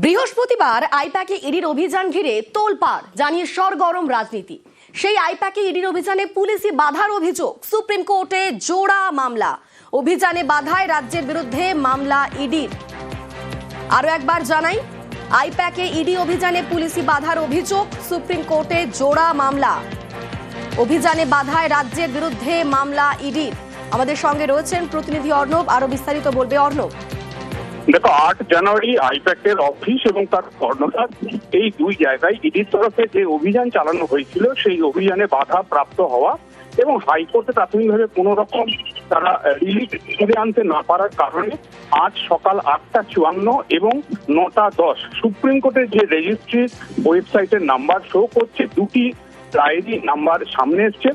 বৃহস্পতিবার আইপ্যাকে ইডির অভিযান ঘিরে তোলপাড়, জানিয়ে সরগরম রাজনীতি। সেই আইপ্যাকে ইডির অভিযানে পুলিশি বাধার অভিযোগ, সুপ্রিম কোর্টে জোড়া মামলা। অভিযানে বাধায় রাজ্যের বিরুদ্ধে মামলা ইডির। আরো একবার জানাই, আইপ্যাকে ইডি অভিযানে পুলিশি বাধার অভিযোগ, সুপ্রিম কোর্টে জোড়া মামলা। অভিযানে বাধায় রাজ্যের বিরুদ্ধে মামলা ইডির। আমাদের সঙ্গে রয়েছেন প্রতিনিধি অর্ণব, আরো বিস্তারিত বলবে অর্ণব। দেখো, 8 জানুয়ারি আইপ্যাকের অফিস এবং তার কর্ণধার এই দুই জায়গায় ইডির তরফে যে অভিযান চালানো হয়েছিল সেই অভিযানে বাধা প্রাপ্ত হওয়া এবং হাইকোর্টে প্রাথমিকভাবে কোন রকম তারা রিলিফ ফিরে আনতে না পারার কারণে আজ সকাল 8:54 এবং 9:10 সুপ্রিম কোর্টের যে রেজিস্ট্রি ওয়েবসাইটের নাম্বার শো করছে, দুটি ডায়েরি নাম্বার সামনে এসছে।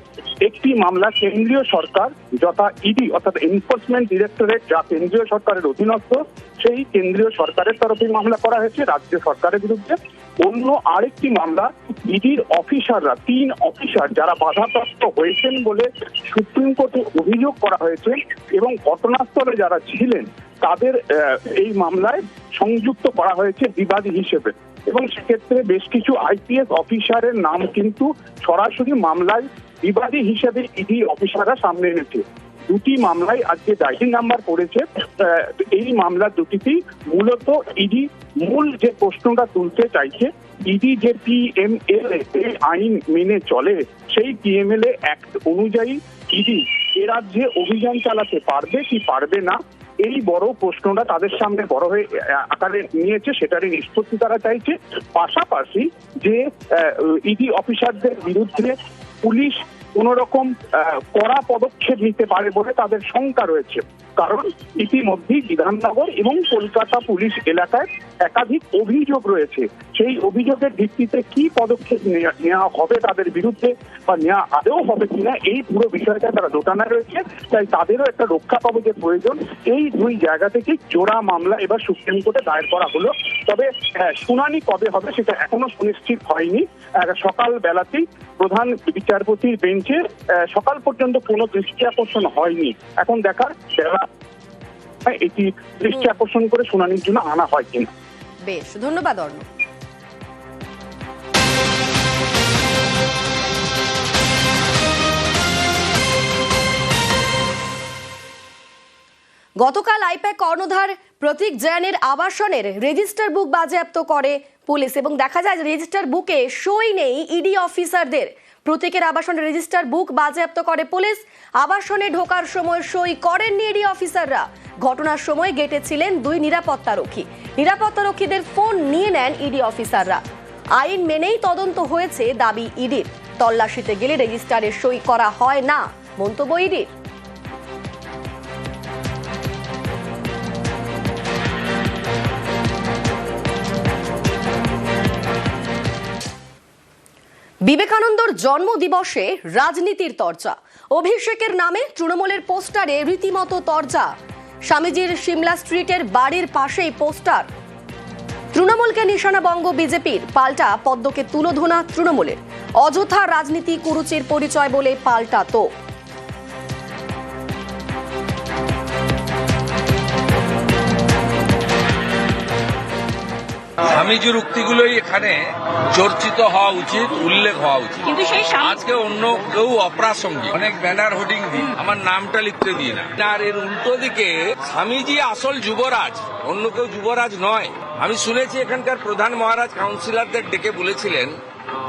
একটি মামলা কেন্দ্রীয় সরকার, যথা ইডি অর্থাৎ এনফোর্সমেন্ট ডিরেক্টরেট, যা কেন্দ্রীয় সরকারের অধীনস্থ, সেই কেন্দ্রীয় সরকারের তরফে মামলা করা হয়েছে রাজ্য সরকারের বিরুদ্ধে। অন্য আরেকটি মামলা ইডির অফিসাররা, 3 অফিসার যারা বাধাপ্রাপ্ত হয়েছেন বলে সুপ্রিম কোর্টে অভিযোগ করা হয়েছে এবং ঘটনাস্থলে যারা ছিলেন তাদের এই মামলায় সংযুক্ত করা হয়েছে বিবাদী হিসেবে। এবং সেক্ষেত্রে বেশ কিছু আইপিএস অফিসারের নাম কিন্তু সরাসরি মামলায় বিবাদী হিসেবে ইডি অফিসাররা সামনে এনেছে। দুটি মামলায় আজকে ডায়েরি নাম্বার পড়েছে। এই মামলা দুটিতেই মূলত ইডি মূল যে প্রশ্নটা তুলতে চাইছে, ইডি যে পিএমএলএ আইন মেনে চলে, সেই পিএমএলএ অ্যাক্ট অনুযায়ী ইডি এ রাজ্যে অভিযান চালাতে পারবে কি পারবে না, এই বড় প্রশ্নটা তাদের সামনে বড় হয়ে আকারে নিয়েছে, সেটারই নিষ্পত্তি তারা চাইছে। পাশাপাশি যে ইডি অফিসারদের বিরুদ্ধে পুলিশ কোন রকম কড়া পদক্ষেপ নিতে পারে বলে তাদের শঙ্কা রয়েছে, কারণ ইতিমধ্যেই বিধাননগর এবং কলকাতা পুলিশ এলাকায় একাধিক অভিযোগ রয়েছে। সেই অভিযোগের ভিত্তিতে কি পদক্ষেপ নেওয়া হবে তাদের বিরুদ্ধে বা নেওয়া আদৌ হবে কিনা, এই পুরো বিষয়টা তারা দোটানা রয়েছে। তাই তাদেরও একটা রক্ষা কবচের প্রয়োজন। এই দুই জায়গা থেকে জোড়া মামলা এবার সুপ্রিম কোর্টে দায়ের করা হলো। তবে শুনানি কবে হবে সেটা এখনো সুনিশ্চিত হয়নি। সকাল বেলাতেই প্রধান বিচারপতির বেঞ্চে সকাল পর্যন্ত কোনো দৃষ্টি আকর্ষণ হয়নি। এখন দেখার বেলা এটি দৃষ্টি আকর্ষণ করে শুনানির জন্য আনা হয় কিনা। বেশ, ধন্যবাদ অর্ণব। গতকাল আইপ্যাক কর্ণধার প্রতীক জৈনের আবাসনের রেজিস্টার বুক বাজেয়াপ্ত করে পুলিশ এবং দেখা যায় রেজিস্টার বুকে সই নেই ইডি অফিসারদের। প্রতীকের আবাসনের রেজিস্টার বুক বাজেয়াপ্ত করে পুলিশ। আবাসনে ঢোকার সময় সই করেননি ইডি অফিসাররা। ঘটনার সময় গেটে ছিলেন 2 নিরাপত্তারক্ষী। নিরাপত্তারক্ষীদের ফোন নিয়ে নেন ইডি অফিসাররা। আইন মেনেই তদন্ত হয়েছে দাবি ইডির। তল্লাশিতে গেলে রেজিস্টারে সই করা হয় না, মন্তব্য ইডির। বিবেকানন্দর জন্মদিবসে রাজনীতির তরজা। অভিষেকের নামে তৃণমূলের পোস্টারে রীতিমতো তরজা। স্বামীজির সিমলা স্ট্রিটের বাড়ির পাশেই পোস্টার। তৃণমূলকে নিশানা বঙ্গ বিজেপির, পাল্টা পদ্মকে তুলোধনা তৃণমূলের। অযথা রাজনীতি কুরুচির পরিচয় বলে পাল্টা তো। স্বামীজির উক্তিগুলোই এখানে চর্চিত হওয়া উচিত, উল্লেখ হওয়া উচিত। কিন্তু সেই আজকে অন্য কেউ অপ্রাসঙ্গিক অনেক ব্যানার হোর্ডিং দিই, আমার নামটা লিখতে দিই না। আর এর উল্টো দিকে স্বামীজি আসল যুবরাজ, অন্য কেউ যুবরাজ নয়। আমি শুনেছি এখানকার প্রধান মহারাজ কাউন্সিলরদের ডেকে বলেছিলেন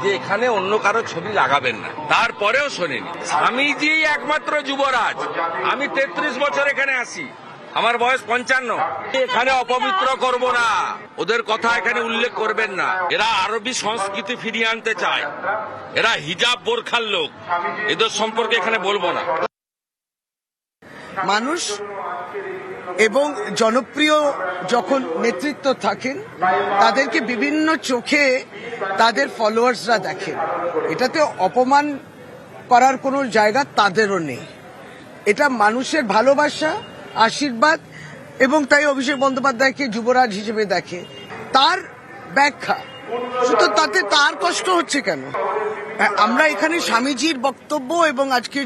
যে এখানে অন্য কারো ছবি লাগাবেন না, তারপরেও শোনেনি। স্বামীজি একমাত্র যুবরাজ। আমি 33 বছর এখানে আসি, আমার বয়স 55। এখানে অপবিত্র করব না, ওদের কথা এখানে উল্লেখ করবেন না। এরা আরবি সংস্কৃতি ফিরিয়ে আনতে চায়, এরা হিজাব বোরখার লোক, এদের সম্পর্কে এখানে বলবো না। মানুষ এবং জনপ্রিয় যখন নেতৃত্ব থাকেন, তাদেরকে বিভিন্ন চোখে তাদের ফলোয়ার্সরা দেখেন। এটাতে অপমান করার কোনো জায়গা তাদেরও নেই। এটা মানুষের ভালোবাসা, আশীর্বাদ, এবং তাই অভিষেক বন্দ্যোপাধ্যায়কে যুবরাজ হিসেবে দেখে। তার ব্যাখ্যা শুধু, তাতে তার কষ্ট হচ্ছে কেন? আমরা এখানে স্বামীজির বক্তব্য এবং আজকে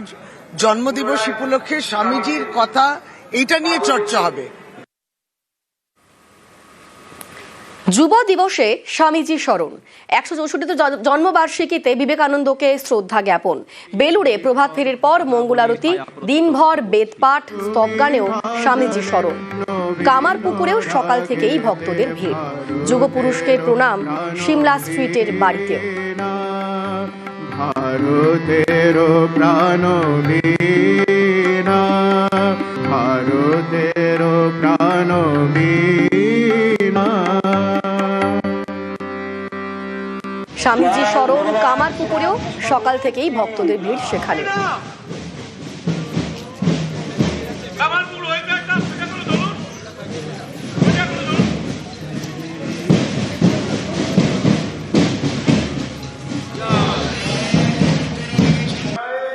জন্মদিবস উপলক্ষে স্বামীজির কথা এইটা নিয়ে চর্চা হবে। যুব দিবসে স্বামীজি স্মরণ 164তম জন্মবার্ষিকীতে বিবেকানন্দকে শ্রদ্ধা জ্ঞাপন। বেলুড়ে প্রভাত ফেরির পর মঙ্গল আরতি, দিনভর বেদপাঠ, স্তবগানেও স্বামীজি স্মরণ। কামারপুকুরেও সকাল থেকেই ভক্তদের ভিড়। যুগপুরুষকে প্রণাম সিমলা স্ট্রিটের বাড়িতেও। ভারতের প্রাণবীরা, ভারতের প্রাণবীরা। স্বামীজি স্মরণ কামারপুকুরেও সকাল থেকেই ভক্তদের ভিড় সেখানে।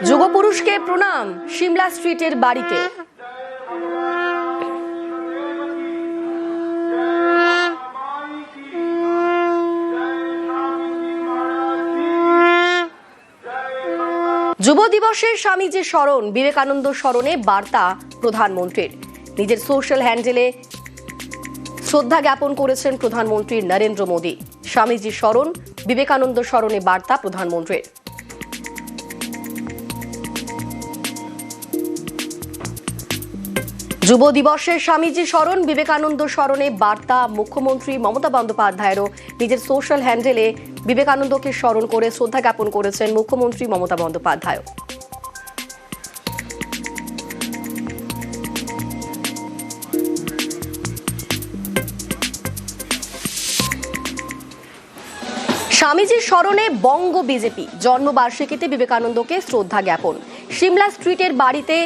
যুগপুরুষকে প্রণাম সিমলা স্ট্রিটের বাড়িতে। যুব দিবসে স্বামীজি স্মরণ, বিবেকানন্দ স্মরণে বার্তা প্রধানমন্ত্রীর। নিজের সোশ্যাল হ্যান্ডেলে শ্রদ্ধা জ্ঞাপন করেছেন প্রধানমন্ত্রী নরেন্দ্র মোদী। স্বামীজি স্মরণ, বিবেকানন্দ স্মরণে বার্তা প্রধানমন্ত্রীর। যুব দিবসে স্বামীজি স্মরণ, বিবেকানন্দ স্মরণে বার্তা মুখ্যমন্ত্রী মমতা বন্দ্যোপাধ্যায়েরও। নিজের সোশ্যাল হ্যান্ডেলে বিবেকানন্দকে স্মরণ করে শ্রদ্ধা জ্ঞাপন করেছেন মুখ্যমন্ত্রী মমতা বন্দ্যোপাধ্যায়। স্বামীজির স্মরণে বঙ্গ বিজেপি জন্মবার্ষিকীতে বিবেকানন্দকে শ্রদ্ধা জ্ঞাপন। সিমলা স্ট্রিটের বাড়িতে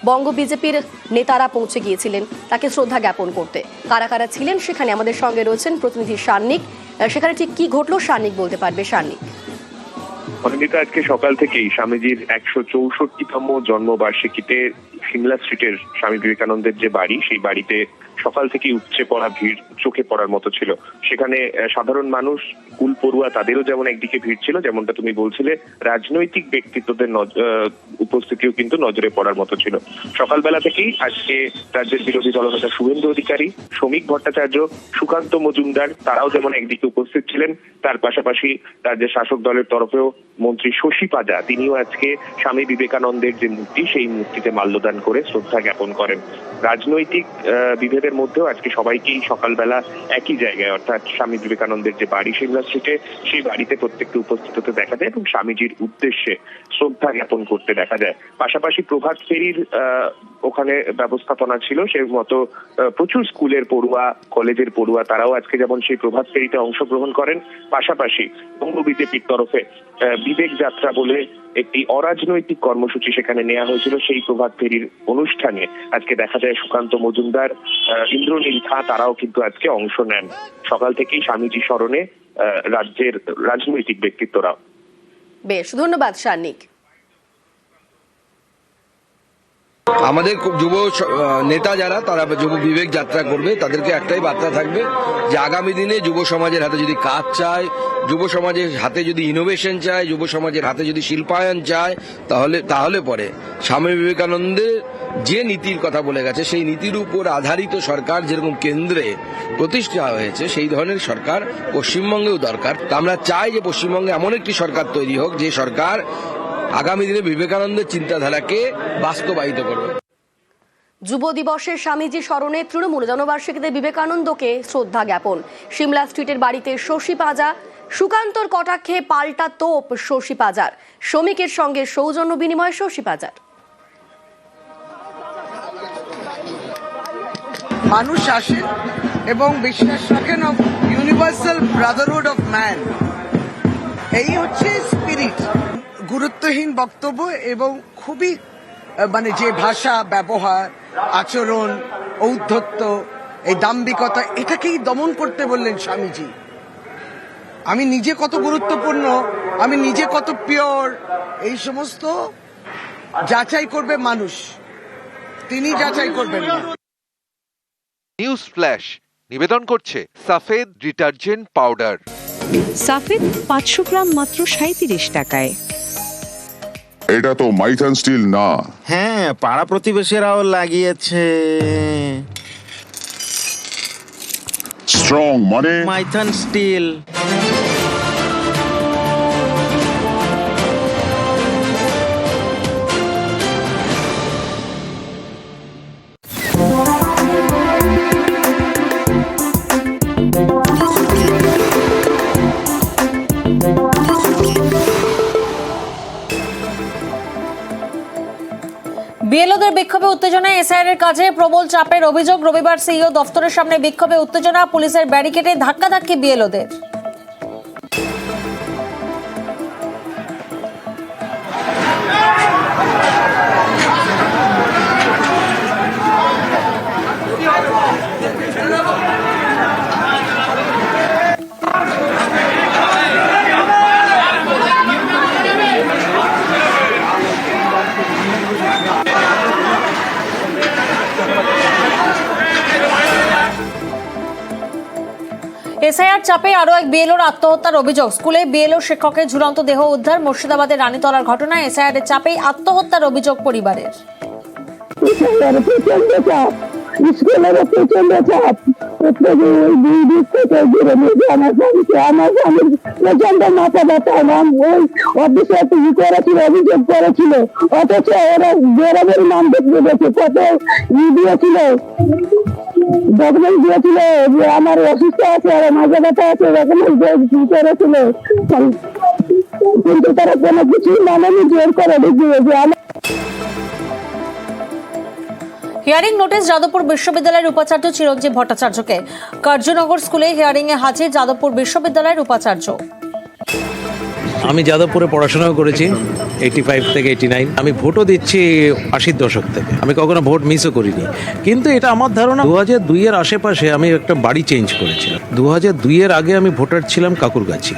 বঙ্গ বিজেপির নেতারা পৌঁছে গিয়েছিলেন তাকে শ্রদ্ধা জ্ঞাপন করতে। কারা কারা ছিলেন সেখানে আমাদের সঙ্গে রয়েছেন প্রতিনিধি সান্নিক। সেখানে ঠিক কি ঘটলো সান্নিক বলতে পারবে সান্নিক? অনিন্দিতা, আজকে সকাল থেকেই স্বামীজির 164তম জন্মবার্ষিকীতে সিমলা স্ট্রিটের স্বামী বিবেকানন্দের যে বাড়ি, সেই বাড়িতে সকাল থেকেই উপচে পড়া ভিড় চোখে পড়ার মতো ছিল। সেখানে সাধারণ মানুষ, স্কুল পড়ুয়া, তাদেরও যেমন একদিকে ভিড় ছিল, যেমনটা তুমি বলছিলে, রাজনৈতিক ব্যক্তিত্বদের উপস্থিতিও কিন্তু নজরে পড়ার মতো ছিল। সকালবেলা থেকেই আজকে রাজ্যের বিরোধী দলনেতা শুভেন্দু অধিকারী, শ্রমিক ভট্টাচার্য, সুকান্ত মজুমদার তারাও যেমন একদিকে উপস্থিত ছিলেন, তার পাশাপাশি রাজ্যের শাসক দলের তরফেও মন্ত্রী শশী পাজা, তিনিও আজকে স্বামী বিবেকানন্দের যে মূর্তি, সেই মূর্তিতে মাল্যদান করে শ্রদ্ধা জ্ঞাপন করেন। রাজনৈতিক বিভেদের মধ্যেও আজকে সবাইকেই সকালবেলা একই জায়গায়, অর্থাৎ স্বামী বিবেকানন্দের যে বাড়ি সিমলা স্ট্রিটে, সেই বাড়িতে প্রত্যেককে উপস্থিত হতে দেখা যায় এবং স্বামীজির উদ্দেশ্যে শ্রদ্ধা জ্ঞাপন করতে দেখা যায়। পাশাপাশি প্রভাত ফেরির ওখানে ব্যবস্থাপনা ছিল, সেই মতো প্রচুর স্কুলের পড়ুয়া, কলেজের পড়ুয়া তারাও আজকে যেমন সেই প্রভাত ফেরিতে অংশগ্রহণ করেন। পাশাপাশি বঙ্গ বিজেপির তরফে বিবেক যাত্রা বলে একটি অরাজনৈতিক কর্মসূচি সেখানে নেওয়া হয়েছিল। সেই প্রভাত ফেরির অনুষ্ঠানে আজকে দেখা যায় সুকান্ত মজুমদার, ইন্দ্রনীল খাঁ তারাও কিন্তু আজকে অংশ নেন। সকাল থেকেই স্বামীজি স্মরণে রাজ্যের রাজনৈতিক ব্যক্তিত্বরা। বেশ, ধন্যবাদ সান্নিক। আমাদের যুব নেতা যারা, তারা যুব বিবেক যাত্রা করবে, তাদেরকে একটাই বার্তা থাকবে যে আগামী দিনে যুব সমাজের হাতে যদি কাজ চায়, যুব সমাজের হাতে যদি ইনোভেশন চায়, যুব সমাজের হাতে যদি শিল্পায়ন চায়, তাহলে পরে স্বামী বিবেকানন্দের যে নীতির কথা বলে গেছে, সেই নীতির উপর আধারিত সরকার যেরকম কেন্দ্রে প্রতিষ্ঠা হয়েছে, সেই ধরনের সরকার পশ্চিমবঙ্গেও দরকার। তা আমরা চাই যে পশ্চিমবঙ্গে এমন একটি সরকার তৈরি হোক, যে সরকার আগামী দিনে বিবেকানন্দের চিন্তাধারাকে বাস্তবায়িত করবে। যুব দিবসে স্বামীজি স্মরণে তৃণমূল জন্মবার্ষিকীতে বিবেকানন্দকে শ্রদ্ধা জ্ঞাপন। সিমলা স্ট্রিটের বাড়িতে শশী পাজা, সুকান্তর কটাক্ষে পাল্টা তোপ শশী পাজার। শ্রমিকের সঙ্গে সৌজন্য বিনিময় শশী পাজার। মানুষ আসে এবং বিশ্বাস রাখেন of universal Brotherhood of man. এই হচ্ছে স্পিরিট। গুরুত্বহীন বক্তব্য এবং খুবই যে ভাষা ব্যবহার, আচরণ, ঔদ্ধত্য, এই দাম্ভিকতা, এটাকেই দমন করতে বললেন স্বামীজি। আমি নিজে কত গুরুত্বপূর্ণ, আমি নিজে কত পিওর, এই সমস্ত যাচাই করবে মানুষ, তিনি যাচাই করবেন না। নিউজ ফ্ল্যাশ নিবেদন করছে সাফেদ ডিটারজেন্ট পাউডার। সাফেদ 500 গ্রাম মাত্র 37 টাকায়। এটা তো মাইথান স্টিল না। হ্যাঁ, পাড়া প্রতিবেশীরাও লাগিয়েছে। স্ট্রং মানে মাইথান স্টিল। বিএলওদের বিক্ষোভে উত্তেজনা, এসআইআর এর কাজে প্রবল চাপের অভিযোগ। রবিবার সিইও দফতরের সামনে বিক্ষোভে উত্তেজনা, পুলিশের ব্যারিকেডে ধাক্কাধাক্কি বিএলওদের। এসআইআর চাপে আরো এক বিএলওর আত্মহত্যার অভিযোগ। স্কুলে বিএলও শিক্ষকের ঝুলন্ত দেহ উদ্ধার। মুর্শিদাবাদের রানীতলার ঘটনা। এসআইআর এর চাপে আত্মহত্যার অভিযোগ পরিবারের। অভিযোগ করেছিল, অথচ ওরা বেরাবের নাম দেখতে গেছে, কত দিয়েছিল, ডকুমেন্ট দিয়েছিল যে আমার অসুস্থ আছে আর মাঝে ব্যথা আছে, ডকুমেন্ট করেছিল, কিন্তু তারা কোনো কিছু মানেনি, জোর করে দেখিয়ে যে আমার। হিয়ারিং নোটিশ যাদবপুর বিশ্ববিদ্যালয়ের উপাচার্য চিরঞ্জীব ভট্টাচার্যকে। কার্যনগর স্কুলে হিয়ারিং এ হাজির যাদবপুর বিশ্ববিদ্যালয়ের উপাচার্য। আমি যাদবপুরে পড়াশোনাও করেছি 85 থেকে 89। আমি ভোটও দিচ্ছি 80-র দশক থেকে। আমি কখনো ভোট মিসও করিনি, কিন্তু এটা আমার ধারণা 2002-এর আশেপাশে আমি একটা বাড়ি চেঞ্জ করেছিলাম। 2002-এর আগে আমি ভোটার ছিলাম কাকুরগাছি,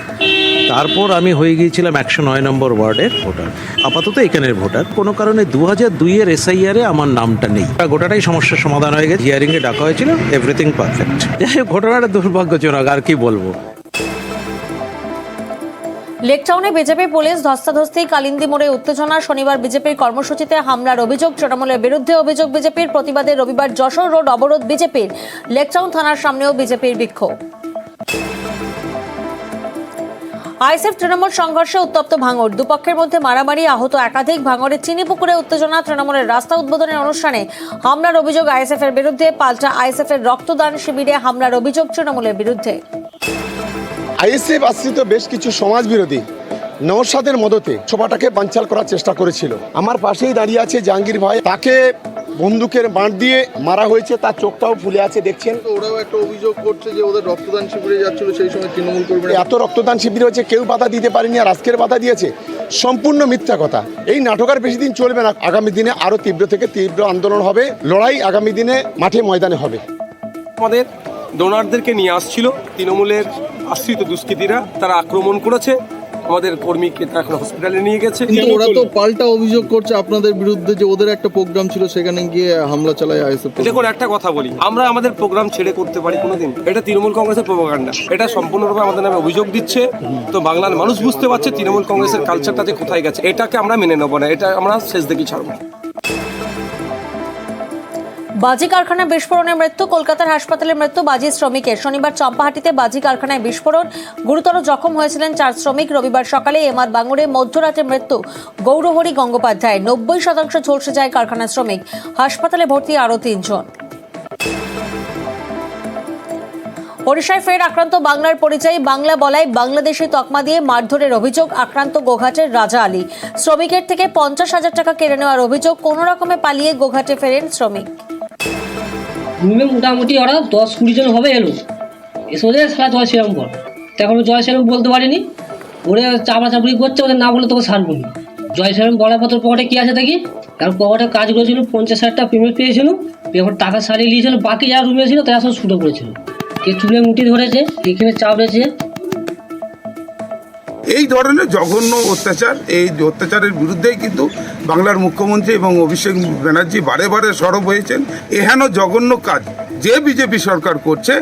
তারপর আমি হয়ে গিয়েছিলাম 109 নম্বর ওয়ার্ডের ভোটার। আপাতত এখানের ভোটার। কোনো কারণে 2002-এর এসআইআর-এ আমার নামটা নেই। গোটাটাই সমস্যার সমাধান হয়ে গেছে। হিয়ারিংয়ে ডাকা হয়েছিল, এভরিথিং পারফেক্ট। যাই হোক, ঘটনাটা দুর্ভাগ্যজনক, আর কি বলবো। লেকটাউনে বিজেপি পুলিশ ধস্তাধস্তি, কালিন্দী মোড়ে উত্তেজনা। শনিবার বিজেপির কর্মসূচিতে হামলার অভিযোগ। তৃণমূলের বিরুদ্ধে অভিযোগ বিজেপির। প্রতিবাদে রবিবার যশোর রোড অবরোধ বিজেপির। লেকটাউন থানার সামনেও বিজেপির বিক্ষোভ। আইএসএফ তৃণমূল সংঘর্ষে উত্তপ্ত ভাঙড়। দুপক্ষের মধ্যে মারামারি, আহত একাধিক। ভাঙড়ের চিনিপুকুরে উত্তেজনা। তৃণমূলের রাস্তা উদ্বোধনের অনুষ্ঠানে হামলার অভিযোগ আইএসএফ এর বিরুদ্ধে। পাল্টা আইএসএফ এর রক্তদান শিবিরে হামলার অভিযোগ তৃণমূলের বিরুদ্ধে। আইএসএফ আশ্রিত বেশ কিছু সমাজ বিরোধী নওশাদের মদতে সভাটাকে বানচাল করার চেষ্টা করেছিল। আমার পাশেই দাঁড়িয়ে আছে জাহাঙ্গীর ভাই, তাকে বন্দুকের বাঁট দিয়ে মারা হয়েছে, তার চোখটাও ফুলে আছে দেখছেন। ওরাও একটা অভিযোগ করছে যে ওদের রক্তদান শিবিরে যাচ্ছিল, সেই সময় তৃণমূল কর্মীরা। এত রক্তদান শিবির হয়েছে, কেউ বাধা দিতে পারেনি, আর আজকের বাধা দিয়েছে, সম্পূর্ণ মিথ্যা কথা। এই নাটক আর বেশি দিন চলবে না। আগামী দিনে আরো তীব্র থেকে তীব্র আন্দোলন হবে, লড়াই আগামী দিনে মাঠে ময়দানে হবে। আমাদের ডোনারদেরকে নিয়ে আসছিল তৃণমূলের আশ্রিত দুষ্কৃতীরা, তারা আক্রমণ করেছে আমাদের কর্মীকে, তারা এখন হসপিটালে নিয়ে গেছে। কিন্তু ওরা তো পাল্টা অভিযোগ করছে আপনাদের বিরুদ্ধে যে ওদের একটা প্রোগ্রাম ছিল, সেখানে গিয়ে হামলা চালায় আইএসএফ। দেখুন, একটা কথা বলি, আমরা আমাদের প্রোগ্রাম ছেড়ে করতে পারি কোনোদিন? এটা তৃণমূল কংগ্রেসের প্রোপাগান্ডা। এটা সম্পূর্ণরূপে আমাদের নামে অভিযোগ দিচ্ছে। তো বাংলার মানুষ বুঝতে পারছে তৃণমূল কংগ্রেসের কালচারটা যে কোথায় গেছে। এটাকে আমরা মেনে নেবো না, এটা আমরা শেষ দেখি ছাড়বো। বাজি কারখানায় বিস্ফোরণে মৃত্যু। কলকাতার হাসপাতালে মৃত্যু বাজি শ্রমিকের। শনিবার চম্পাহাটিতে বাজি কারখানায় বিস্ফোরণ, গুরুতর জখম হয়েছিলেন 4 শ্রমিক। রবিবার সকালে এমআর বাঙুরে মধ্যরাতে মৃত্যু গৌরহরি গঙ্গোপাধ্যায়। 90% ঝলসে যায় কারখানার শ্রমিক। হাসপাতালে ভর্তি আরও 3 জন। ওড়িশায় ফের আক্রান্ত বাংলার পরিচয়। বাংলা বলায় বাংলাদেশি তকমা দিয়ে মারধরের অভিযোগ। আক্রান্ত গোঘাটের রাজা আলী। শ্রমিকের থেকে 50,000 টাকা কেড়ে নেওয়ার অভিযোগ। কোনো রকমে পালিয়ে গোঘাটে ফেরেন শ্রমিক। মোটামুটি ওরা 10-20 জন হবে এলো, এসে ওদের সারা জয় শ্রীরাম বল। তখন জয় শ্রীরাম বলতে পারিনি, ওরে চাপড়াচাপড়ি করছে, ওদের না বলে তোকে ছাড়বো না। জয় শ্রীরাম বলার পর পকেটে কী আছে দেখি, কারণ পকেটে কাজ করেছিল, 50,000 টাকা পেমেন্ট পেয়েছিল, পেমেন্ট টাকা সারিয়ে নিয়েছিল। বাকি যারা রুমে ছিল তারা সব শুরু করেছিল, কে চুলে মুটি ধরেছে, এখানে চাপড়েছে। এই ধরনের জঘন্য অত্যাচার, এই অত্যাচারের বিরুদ্ধেই কিন্তু বাংলার মুখ্যমন্ত্রী এবং অভিষেক ব্যানার্জি বারে বারে সরব হয়েছেন। এহেন জঘন্য কাজ যে বিজেপি সরকার করছে,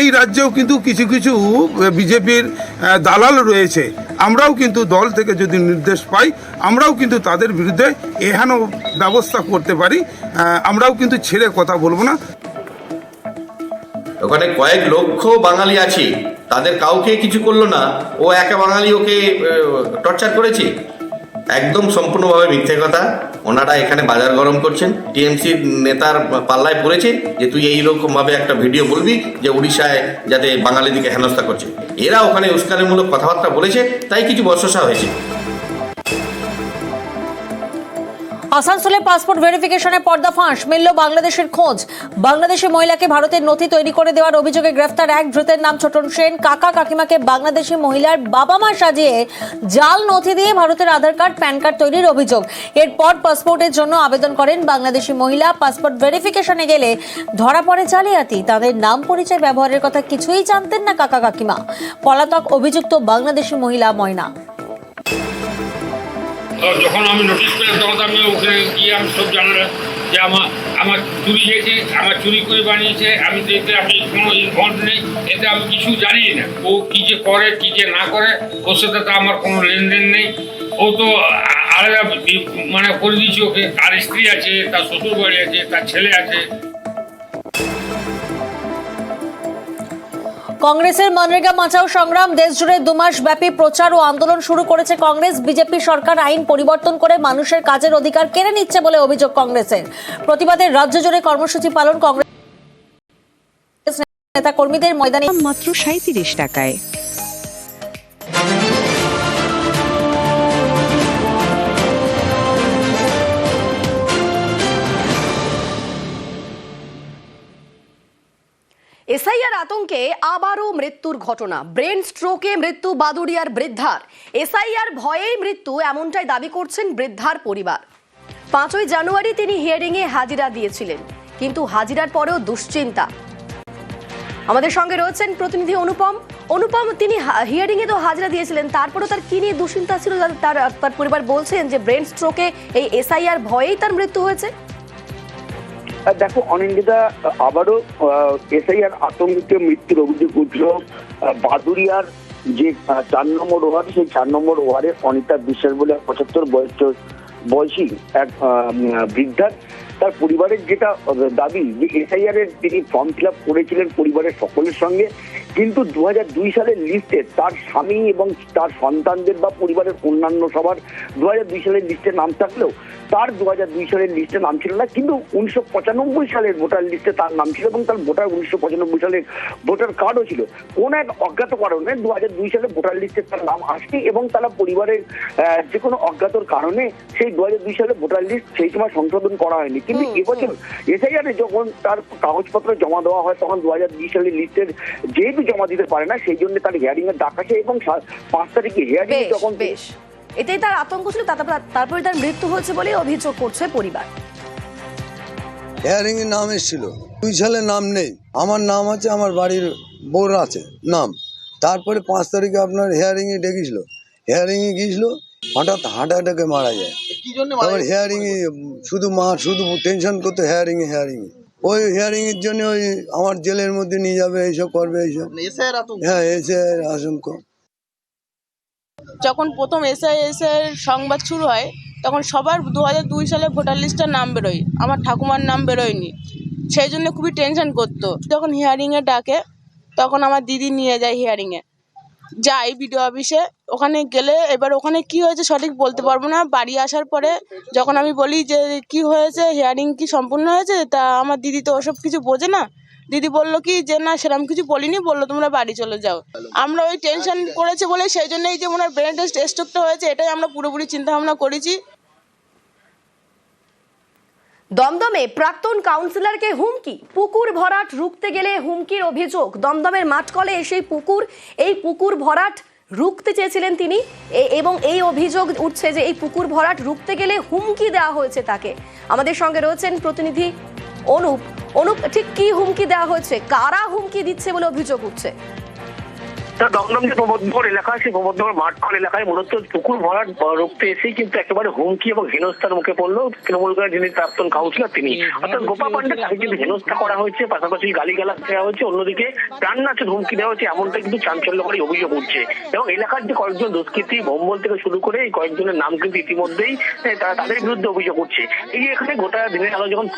এই রাজ্যেও কিন্তু কিছু কিছু বিজেপির দালাল রয়েছে। আমরাও কিন্তু দল থেকে যদি নির্দেশ পাই, আমরাও কিন্তু তাদের বিরুদ্ধে এহেন ব্যবস্থা করতে পারি। আমরাও কিন্তু ছেড়ে কথা বলবো না। ওখানে কয়েক লক্ষ বাঙালি আছে, তাদের কাউকে কিছু করলো না, ও একা বাঙালি ওকে টর্চার করেছে। একদম সম্পূর্ণভাবে মিথ্যে কথা। ওনারা এখানে বাজার গরম করছেন, টিএমসির নেতার পাল্লায় পড়েছে যে তুই এইরকমভাবে একটা ভিডিও বলবি যে উড়িষ্যায় যাতে বাঙালিদিকে হেনস্থা করছে। এরা ওখানে উস্কানিমূলক কথাবার্তা বলেছে, তাই কিছু বচসা হয়েছে। আসানসোলে পাসপোর্ট ভেরিফিকেশনে পর্দাফাঁস, মিলল বাংলাদেশের খোঁজ। বাংলাদেশি মহিলাকে ভারতের নথি তৈরি করে দেওয়ার অভিযোগে গ্রেফতার এক ধৃতের নাম ছোটন সেন। কাকা কাকিমাকে বাংলাদেশি মহিলার বাবা মা সাজিয়ে জাল নথি দিয়ে ভারতের আধার কার্ড, প্যান কার্ড তৈরির অভিযোগ। এরপর পাসপোর্টের জন্য আবেদন করেন বাংলাদেশি মহিলা। পাসপোর্ট ভেরিফিকেশনে গেলে ধরা পড়ে জালিয়াতি। তাদের নাম পরিচয় ব্যবহারের কথা কিছুই জানতেন না কাকা কাকিমা। পলাতক অভিযুক্ত বাংলাদেশি মহিলা ময়না। যখন আমি নোটিশ পেলাম তখন আমি ওখানে গিয়ে আমি সব জানলাম যে আমার চুরি হয়েছে, আমার চুরি করে বানিয়েছে। আমি তো এতে আমি কোনো ইনভলভ নেই, এতে আমি কিছু জানি না। ও কী যে করে কী যে না করে ওর সাথে তো আমার কোনো লেনদেন নেই। ও তো আলাদা মানে করে দিয়েছি ওকে। তার স্ত্রী আছে, তার শ্বশুর বাড়ি আছে, তার ছেলে আছে। কংগ্রেসের মনরেগা বাঁচাও সংগ্রাম, দেশজুড়ে 2 মাস ব্যাপী প্রচার ও আন্দোলন শুরু করেছে কংগ্রেস। বিজেপি সরকার আইন পরিবর্তন করে মানুষের কাজের অধিকার কেড়ে নিচ্ছে বলে অভিযোগ কংগ্রেসের। প্রতিবাদে রাজ্য জুড়ে কর্মসূচি পালন কংগ্রেস নেতা কর্মীদের ময়দানে। মাত্র 37 টাকায়। এসআইআর আতঙ্কে আবারও মৃত্যুর ঘটনা। ব্রেন স্ট্রোকে মৃত্যু বাদুড়িয়ার বৃদ্ধার। এসআইআর ভয়েই মৃত্যু, এমনটাই দাবি করছেন বৃদ্ধার পরিবার। 5ই জানুয়ারি তিনি হিয়ারিংয়ে হাজিরা দিয়েছিলেন, কিন্তু হাজিরার পরেও দুশ্চিন্তা। আমাদের সঙ্গে রয়েছেন প্রতিনিধি অনুপম। তিনি হিয়ারিংয়ে তো হাজিরা দিয়েছিলেন, তারপরেও তার কি নিয়ে দুশ্চিন্তা ছিল? তার পরিবার বলছেন যে ব্রেন স্ট্রোকে এই এসআইআর ভয়েই তার মৃত্যু হয়েছে। দেখো অনিন্দিতা, আবারও এসআইআর আতঙ্কে মৃত্যুর অভিযোগ উঠল বাদুড়িয়ার যে 4 নম্বর ওয়ার্ড, সেই 4 নম্বর ওয়ার্ডে অনিতা বিশ্বাস বলে 75 বয়সী এক বৃদ্ধার। তার পরিবারের যেটা দাবি যে এসআইআর এর তিনি ফর্ম ফিল আপ করেছিলেন পরিবারের সকলের সঙ্গে, কিন্তু 2002 সালের লিস্টে তার স্বামী এবং তার সন্তানদের বা পরিবারের অন্যান্য সবার 2002 সালের লিস্টে নাম থাকলেও তার 2002 সালের লিস্টে নাম ছিল না। কিন্তু 1995 সালের ভোটার লিস্টে তার নাম ছিল এবং তার ভোটার 1995 সালের ভোটার কার্ডও ছিল। কোন এক অজ্ঞাত কারণে 2002 সালে ভোটার লিস্টে তার নাম আসে এবং তারা পরিবারের যে কোনো অজ্ঞাতর কারণে সেই 2002 সালে ভোটার লিস্ট সেই সময় সংশোধন করা হয়নি। কিন্তু এবছর এসআইআর যখন তার কাগজপত্র জমা দেওয়া হয় তখন 2020 সালের লিস্টের যেহেতু জমা দিতে পারে না, সেই জন্য তার হিয়ারিং এর ডাক আসে এবং 5 তারিখে হিয়ারিং যখন এটাই তার আতঙ্ক ছিল। তারপরে তার মৃত্যু হয়েছে বলে অভিযোগ করছে পরিবার। হিয়ারিং এর নাম এসেছিল, 2 সালে নাম নেই। আমার নাম আছে, আমার বাড়ির বউর আছে নাম। তারপরে 5 তারিখে আপনার হিয়ারিং এ ডেকেছিল, হিয়ারিং এ গিয়েছিল, হঠাৎ হার্ট অ্যাটাকে মারা যায়। আবার হিয়ারিং এ শুধু টেনশন করতো হিয়ারিং এ ওই হিয়ারিং এর জন্য ওই আমার জেলের মধ্যে নিয়ে যাবে, এইসব করবে, এইসব। হ্যাঁ, এসআইআর আতঙ্ক। যখন প্রথম এসআইআর সংবাদ শুরু হয় তখন সবার 2002 সালে ভোটার লিস্টের নাম বেরোয়, আমার ঠাকুমার নাম বেরোয়নি। সেই জন্য খুবই টেনশন করতো। যখন হিয়ারিংয়ে ডাকে তখন আমার দিদি নিয়ে যায় হিয়ারিংয়ে, যাই বিডিও অফিসে। ওখানে গেলে এবার ওখানে কি হয়েছে সঠিক বলতে পারবো না। বাড়ি আসার পরে যখন আমি বলি যে কি হয়েছে, হিয়ারিং কি সম্পূর্ণ হয়েছে, তা আমার দিদি তো ওসব কিছু বোঝে না। দিদি বললো কি যে না সেরকম কিছু বলিনি, বললো তোমরা বাড়ি চলে যাও। আমরা ওই টেনশন করেছে বলে সেই জন্যই যে ওনার ব্রেন স্ট্রোকটা হয়েছে, এটাই আমরা পুরোপুরি চিন্তা ভাবনা করেছি। দমদমে প্রাক্তন কাউন্সিলরকে হুমকি, পুকুর ভরাট রুখতে গেলে হুমকির অভিযোগ। দমদমের মাঠকলে এসে এই পুকুর ভরাট রুখতে চেয়েছিলেন তিনি, এবং এই অভিযোগ উঠছে যে এই পুকুর ভরাট রুখতে গেলে হুমকি দেওয়া হয়েছে তাকে। আমাদের সঙ্গে রয়েছেন প্রতিনিধি অনুপ। ঠিক কি হুমকি দেওয়া হয়েছে, কারা হুমকি দিচ্ছে বলে অভিযোগ উঠছে? দমদম যে প্রবোধনগর এলাকা, সেই প্রবোধনগর মাঠকল এলাকায় মূলত পুকুর ভরাট রুখতে এসেই কিন্তু একেবারে হুমকি এবং হেনস্থার মুখে পড়লো তৃণমূল যিনি প্রাক্তন কাউন্সিলর তিনি, অর্থাৎ গোপা পান্ডে। তাকে কিন্তু হেনস্থা করা হয়েছে, পাশাপাশি গালিগালাজ দেওয়া হয়েছে, অন্যদিকে প্রাণনাশের হুমকি দেওয়া হয়েছে, এমনটা কিন্তু চাঞ্চল্যকরী অভিযোগ উঠছে। এবং এলাকার যে কয়েকজন দুষ্কৃতী ভম্বল থেকে শুরু করে এই কয়েকজনের নাম কিন্তু ইতিমধ্যেই তাদের বিরুদ্ধে অভিযোগ উঠছে। এই এখানে গোটা দিনের আলো যখন